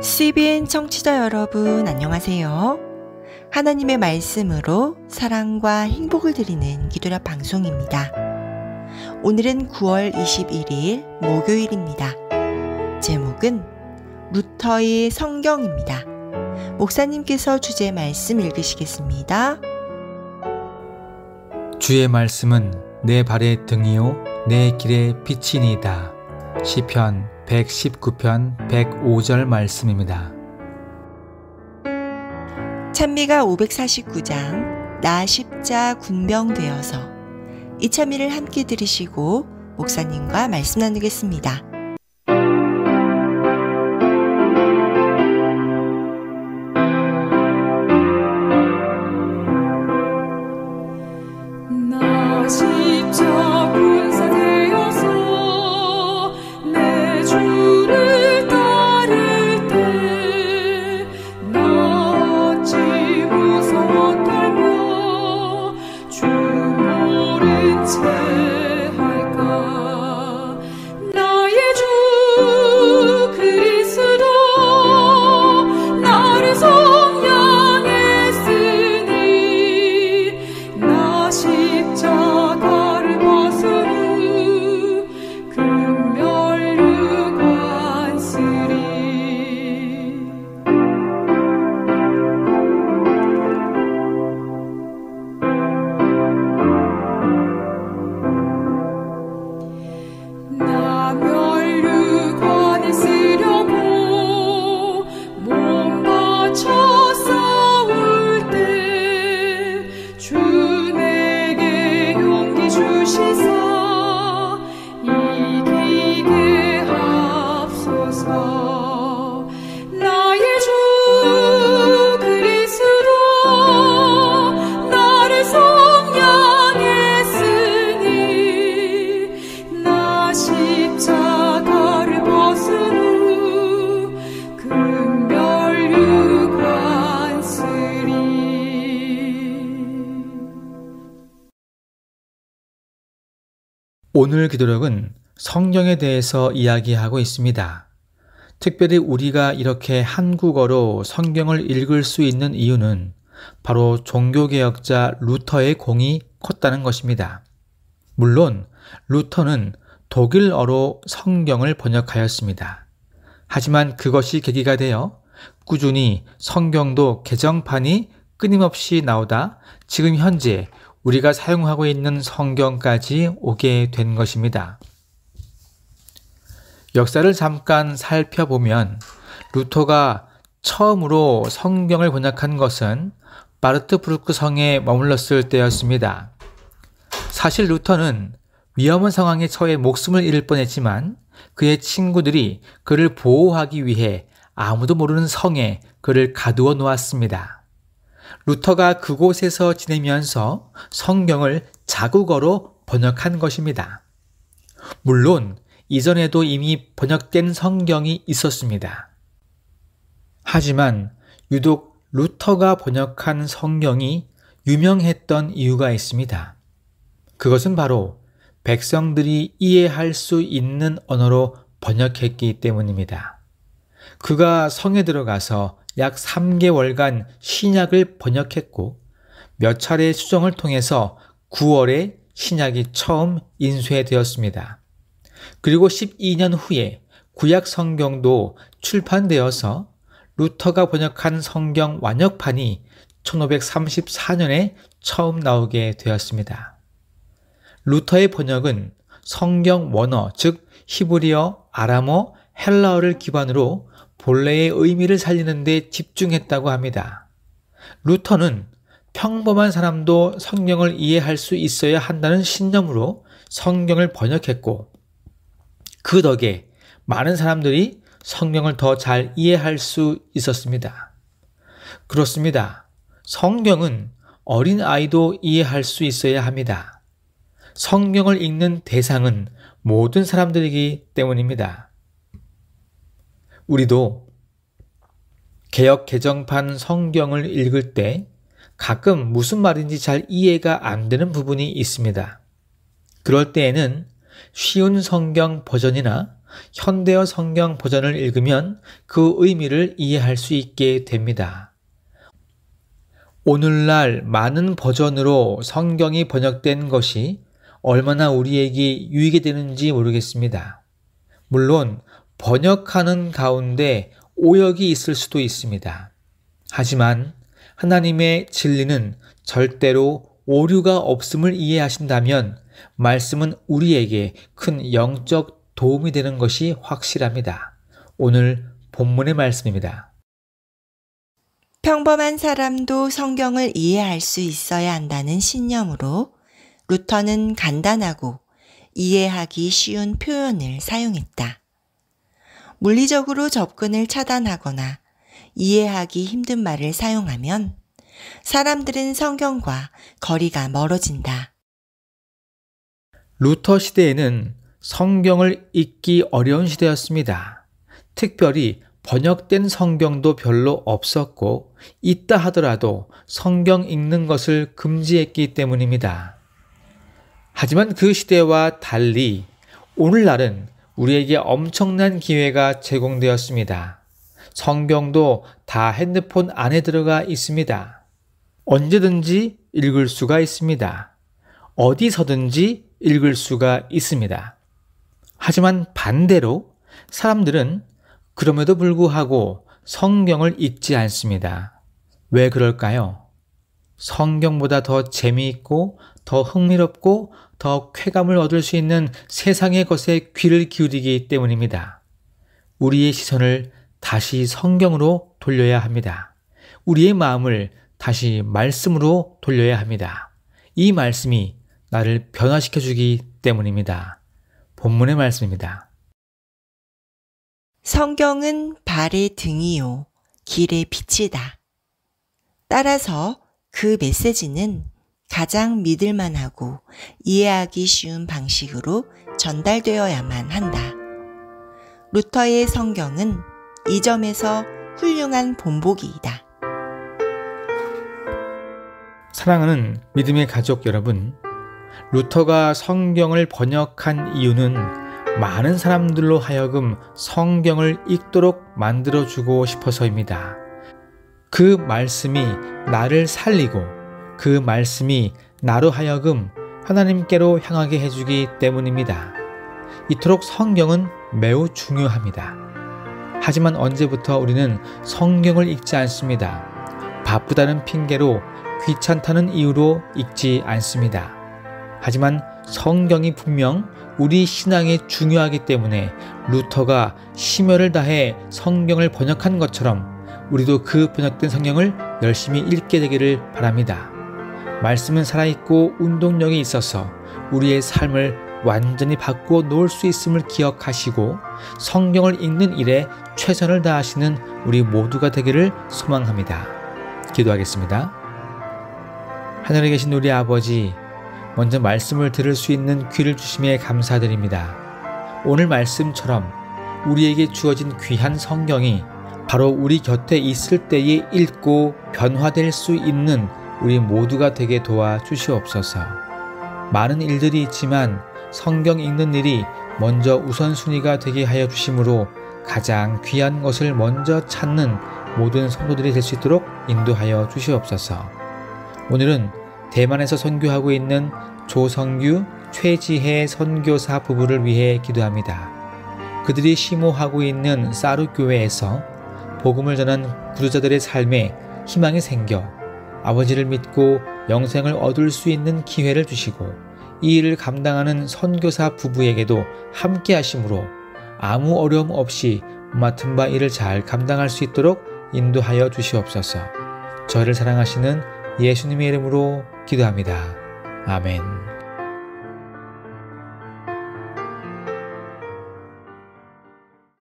CBN 청취자 여러분, 안녕하세요. 하나님의 말씀으로 사랑과 행복을 드리는 기도라 방송입니다. 오늘은 9월 21일 목요일입니다. 제목은 루터의 성경입니다. 목사님께서 주제 말씀 읽으시겠습니다. 주의 말씀은 내 발의 등이요 내 길의 빛이니이다. 시편 119편 105절 말씀입니다. 찬미가 549장 나 십자 군병되어서 이 찬미를 함께 들으시고 목사님과 말씀 나누겠습니다. 오늘 기도록은 성경에 대해서 이야기하고 있습니다. 특별히 우리가 이렇게 한국어로 성경을 읽을 수 있는 이유는 바로 종교개혁자 루터의 공이 컸다는 것입니다. 물론 루터는 독일어로 성경을 번역하였습니다. 하지만 그것이 계기가 되어 꾸준히 성경도 개정판이 끊임없이 나오다 지금 현재 우리가 사용하고 있는 성경까지 오게 된 것입니다. 역사를 잠깐 살펴보면 루터가 처음으로 성경을 번역한 것은 바르트부르크 성에 머물렀을 때였습니다. 사실 루터는 위험한 상황에 처해 목숨을 잃을 뻔했지만 그의 친구들이 그를 보호하기 위해 아무도 모르는 성에 그를 가두어 놓았습니다. 루터가 그곳에서 지내면서 성경을 자국어로 번역한 것입니다. 물론 이전에도 이미 번역된 성경이 있었습니다. 하지만 유독 루터가 번역한 성경이 유명했던 이유가 있습니다. 그것은 바로 백성들이 이해할 수 있는 언어로 번역했기 때문입니다. 그가 성에 들어가서 약 3개월간 신약을 번역했고 몇 차례 수정을 통해서 9월에 신약이 처음 인쇄되었습니다. 그리고 12년 후에 구약 성경도 출판되어서 루터가 번역한 성경 완역판이 1534년에 처음 나오게 되었습니다. 루터의 번역은 성경 원어, 즉 히브리어, 아람어, 헬라어를 기반으로 본래의 의미를 살리는 데 집중했다고 합니다. 루터는 평범한 사람도 성경을 이해할 수 있어야 한다는 신념으로 성경을 번역했고 그 덕에 많은 사람들이 성경을 더 잘 이해할 수 있었습니다. 그렇습니다. 성경은 어린아이도 이해할 수 있어야 합니다. 성경을 읽는 대상은 모든 사람들이기 때문입니다. 우리도 개역 개정판 성경을 읽을 때 가끔 무슨 말인지 잘 이해가 안 되는 부분이 있습니다. 그럴 때에는 쉬운 성경 버전이나 현대어 성경 버전을 읽으면 그 의미를 이해할 수 있게 됩니다. 오늘날 많은 버전으로 성경이 번역된 것이 얼마나 우리에게 유익이 되는지 모르겠습니다. 물론 번역하는 가운데 오역이 있을 수도 있습니다. 하지만 하나님의 진리는 절대로 오류가 없음을 이해하신다면 말씀은 우리에게 큰 영적 도움이 되는 것이 확실합니다. 오늘 본문의 말씀입니다. 평범한 사람도 성경을 이해할 수 있어야 한다는 신념으로 루터는 간단하고 이해하기 쉬운 표현을 사용했다. 물리적으로 접근을 차단하거나 이해하기 힘든 말을 사용하면 사람들은 성경과 거리가 멀어진다. 루터 시대에는 성경을 읽기 어려운 시대였습니다. 특별히 번역된 성경도 별로 없었고 있다 하더라도 성경 읽는 것을 금지했기 때문입니다. 하지만 그 시대와 달리 오늘날은 우리에게 엄청난 기회가 제공되었습니다. 성경도 다 핸드폰 안에 들어가 있습니다. 언제든지 읽을 수가 있습니다. 어디서든지 읽을 수가 있습니다. 하지만 반대로 사람들은 그럼에도 불구하고 성경을 읽지 않습니다. 왜 그럴까요? 성경보다 더 재미있고 더 흥미롭고 더 쾌감을 얻을 수 있는 세상의 것에 귀를 기울이기 때문입니다. 우리의 시선을 다시 성경으로 돌려야 합니다. 우리의 마음을 다시 말씀으로 돌려야 합니다. 이 말씀이 나를 변화시켜 주기 때문입니다. 본문의 말씀입니다. 성경은 발의 등이요, 길의 빛이다. 따라서 그 메시지는 가장 믿을만하고 이해하기 쉬운 방식으로 전달되어야만 한다. 루터의 성경은 이 점에서 훌륭한 본보기이다. 사랑하는 믿음의 가족 여러분, 루터가 성경을 번역한 이유는 많은 사람들로 하여금 성경을 읽도록 만들어주고 싶어서입니다. 그 말씀이 나를 살리고 그 말씀이 나로 하여금 하나님께로 향하게 해주기 때문입니다. 이토록 성경은 매우 중요합니다. 하지만 언제부터 우리는 성경을 읽지 않습니다. 바쁘다는 핑계로 귀찮다는 이유로 읽지 않습니다. 하지만 성경이 분명 우리 신앙에 중요하기 때문에 루터가 심혈을 다해 성경을 번역한 것처럼 우리도 그 번역된 성경을 열심히 읽게 되기를 바랍니다. 말씀은 살아있고 운동력이 있어서 우리의 삶을 완전히 바꾸어 놓을 수 있음을 기억하시고 성경을 읽는 일에 최선을 다하시는 우리 모두가 되기를 소망합니다. 기도하겠습니다. 하늘에 계신 우리 아버지, 먼저 말씀을 들을 수 있는 귀를 주심에 감사드립니다. 오늘 말씀처럼 우리에게 주어진 귀한 성경이 바로 우리 곁에 있을 때에 읽고 변화될 수 있는 우리 모두가 되게 도와주시옵소서. 많은 일들이 있지만 성경 읽는 일이 먼저 우선순위가 되게 하여 주심으로 가장 귀한 것을 먼저 찾는 모든 성도들이 될 수 있도록 인도하여 주시옵소서. 오늘은 대만에서 선교하고 있는 조성규, 최지혜 선교사 부부를 위해 기도합니다. 그들이 심호하고 있는 사루교회에서 복음을 전한 구도자들의 삶에 희망이 생겨 아버지를 믿고 영생을 얻을 수 있는 기회를 주시고 이 일을 감당하는 선교사 부부에게도 함께 하심으로 아무 어려움 없이 맡은 바 일을 잘 감당할 수 있도록 인도하여 주시옵소서. 저를 사랑하시는 예수님의 이름으로 기도합니다. 아멘.